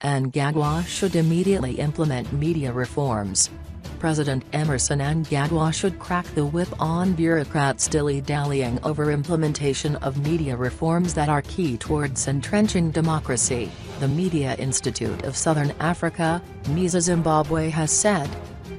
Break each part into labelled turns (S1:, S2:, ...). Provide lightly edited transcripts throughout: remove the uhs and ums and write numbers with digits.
S1: Mnangagwa should immediately implement media reforms. President Emmerson Mnangagwa should crack the whip on bureaucrats dilly-dallying over implementation of media reforms that are key towards entrenching democracy, the Media Institute of Southern Africa, Misa-Zimbabwe has said.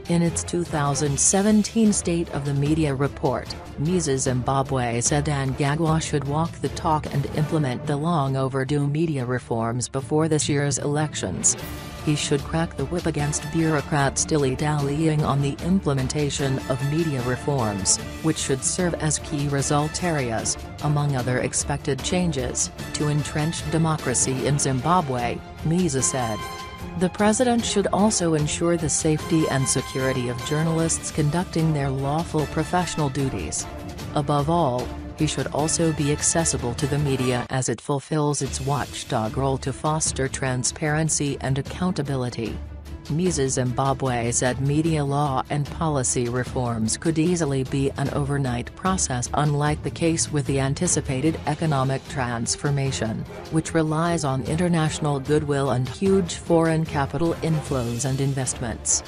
S1: In its 2017 State of the Media report, Misa-Zimbabwe said Mnangagwa should walk the talk and implement the long-overdue media reforms before this year's elections. He should crack the whip against bureaucrats dilly-dallying on the implementation of media reforms, which should serve as key result areas, among other expected changes, to entrench democracy in Zimbabwe, Misa said. The president should also ensure the safety and security of journalists conducting their lawful professional duties. Above all, he should also be accessible to the media as it fulfills its watchdog role to foster transparency and accountability. Misa-Zimbabwe said media law and policy reforms could easily be an overnight process, unlike the case with the anticipated economic transformation, which relies on international goodwill and huge foreign capital inflows and investments.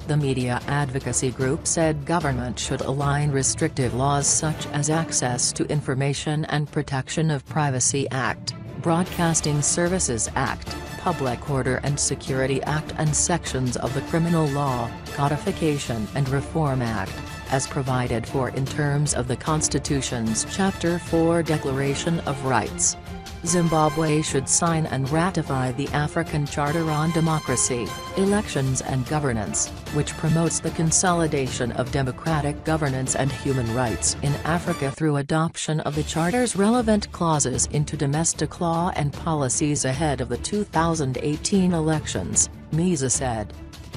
S1: The media advocacy group said government should align restrictive laws such as Access to Information and Protection of Privacy Act, Broadcasting Services Act, Public Order and Security Act and sections of the Criminal Law, Codification and Reform Act, as provided for in terms of the Constitution's Chapter 4 Declaration of Rights. Zimbabwe should sign and ratify the African Charter on Democracy, Elections and Governance, which promotes the consolidation of democratic governance and human rights in Africa through adoption of the Charter's relevant clauses into domestic law and policies ahead of the 2018 elections, Misa said.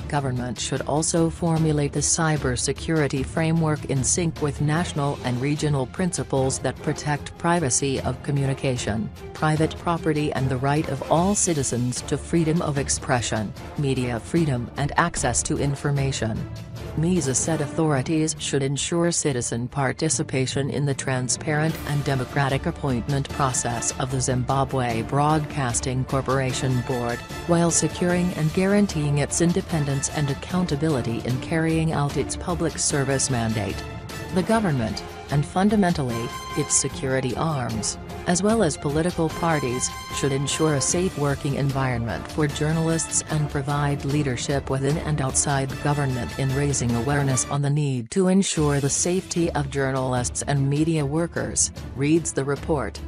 S1: Government should also formulate the cybersecurity framework in sync with national and regional principles that protect privacy of communication, private property and the right of all citizens to freedom of expression, media freedom and access to information. Misa said authorities should ensure citizen participation in the transparent and democratic appointment process of the Zimbabwe Broadcasting Corporation Board, while securing and guaranteeing its independence and accountability in carrying out its public service mandate. The government, and fundamentally, its security arms, as well as political parties, should ensure a safe working environment for journalists and provide leadership within and outside government in raising awareness on the need to ensure the safety of journalists and media workers, reads the report.